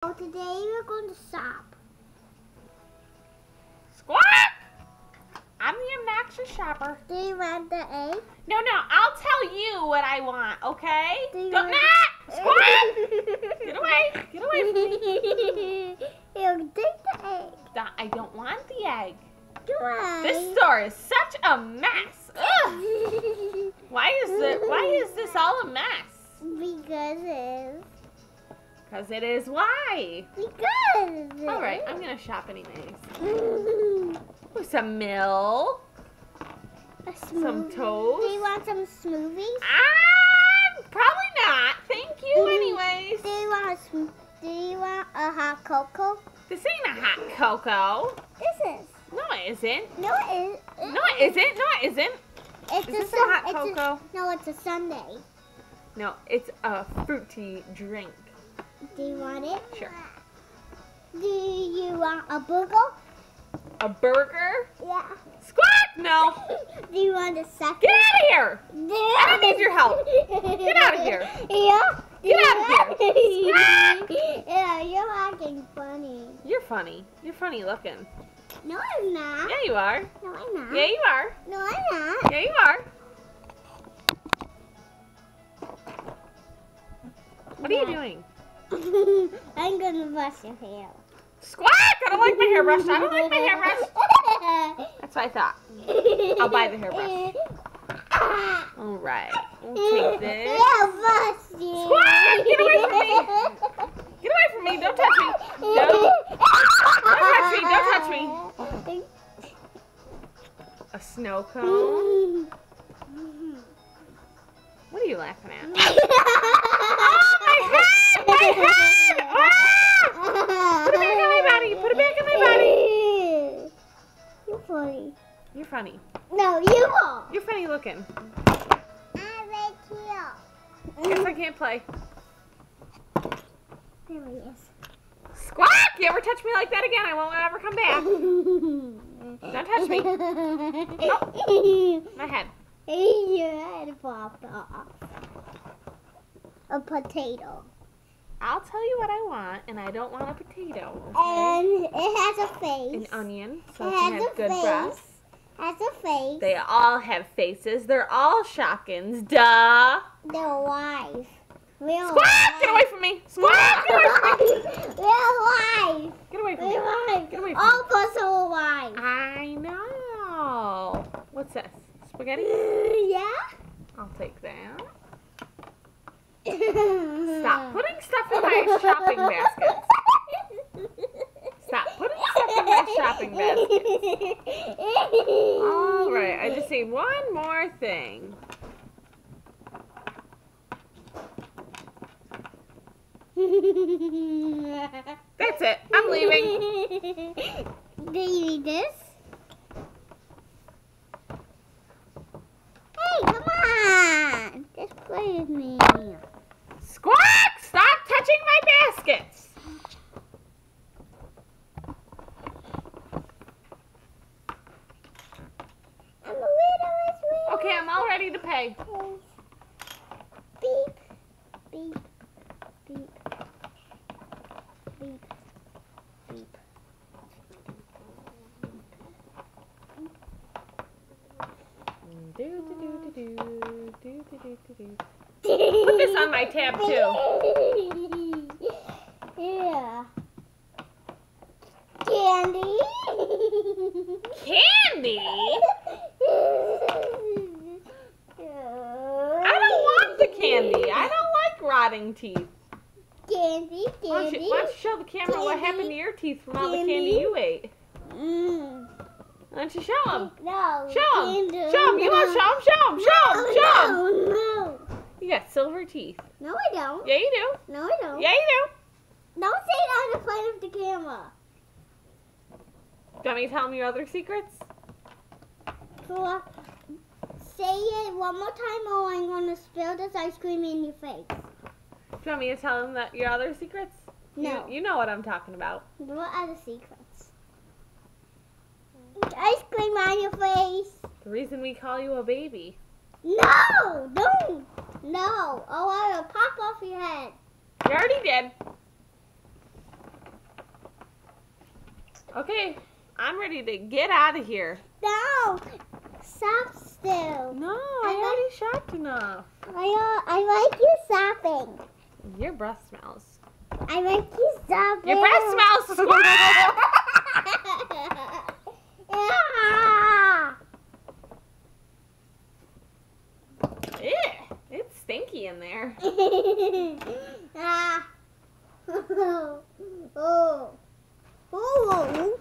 So today we're going to shop. Squawk! I'm the obnoxious shopper. Do you want the egg? No, I'll tell you what I want, okay? Do Don't you not! Squawk! Get away! Get away from me! You take the egg. I don't want the egg. Why? This store is such a mess. Ugh. Why is this all a mess? Because it's. Because it is. Why? Because it's. All right, I'm gonna shop anyways. Ooh, some milk. Some toast. Do you want some smoothies? Probably not. Thank you anyways. Do you want a hot cocoa? This ain't a hot cocoa. This is. No, it isn't. No, it is. No, it isn't. No, it isn't. It's Is this a hot cocoa? No, it's a sundae. No, it's a fruity drink. Do you want it? Sure. Do you want a burger? A burger? Yeah. Squawk! No. Do you want a second? Get out of here! I don't need your help. Get out of here. Yeah. Get out of here. Squawk! Yeah, you're acting funny. You're funny. You're funny looking. No, I'm not. Yeah, you are. No, I'm not. Yeah, you are. No, I'm not. Yeah, you are. What are you doing? I'm gonna brush your hair. Squawk! I don't like my hairbrush. I don't like my hairbrush. That's what I thought. I'll buy the hairbrush. All right. We'll take this. Yeah, brush you. Squawk! Get away from me! Get away from me! Don't touch me! Don't touch me! Don't touch me! A snow cone? What are you laughing at? Oh, my head! My head! Ah! Put it back on my body! Put it back on my body! You're funny. You're funny. No, you won't. You're funny looking. I'm right here. Guess I can't play. There he is. Squawk! You ever touch me like that again, I won't ever come back. Don't touch me. Nope. My head. Your head popped off. A potato. I'll tell you what I want, and I don't want a potato. Okay? And it has a face. An onion, so It it can has have a good face. breath. Has a face. They all have faces. They're all Shopkins. Duh. They're alive. Real Squawk! alive. Get away from me! Squawk! Get away from me! We're alive. Get away from me! We're alive. Get away from me! All of us are alive. I know. What's this? Spaghetti? Yeah? I'll take that. Stop putting stuff in my shopping basket. Stop putting stuff in my shopping basket. All right, I just need one more thing. That's it. I'm leaving. Do you need this? Hey, come on! Just play with me. Squawk! Stop touching my baskets. I'm a little. Okay, I'm all ready to pay. Beep, beep, beep, beep, beep. Put this on my tab too. Yeah. Candy. Candy? I don't want the candy. I don't like rotting teeth. Candy, Why don't candy. you show the camera what happened to your teeth from all the candy you ate? Why don't you show them? No. Show them. Candy. Show them. You want to show them? Show them. Show them. Show them. No. You got silver teeth. No, I don't. Yeah, you do. No, I don't. Yeah, you do. Don't say that in front of the camera. Do you want me to tell them your other secrets? So, say it one more time or I'm going to spill this ice cream in your face. Do you want me to tell them that your other secrets? No. You know what I'm talking about. What are the secrets? Ice cream on your face. The reason we call you a baby. No, don't. No. Oh, I will pop off your head. You already did. Okay, I'm ready to get out of here. No, stop still. No, I already shopped enough. I like you stopping. Your breath smells. I like you stopping. Your breath smells. Ew, it's stinky in there. Ah. Oh. Oh.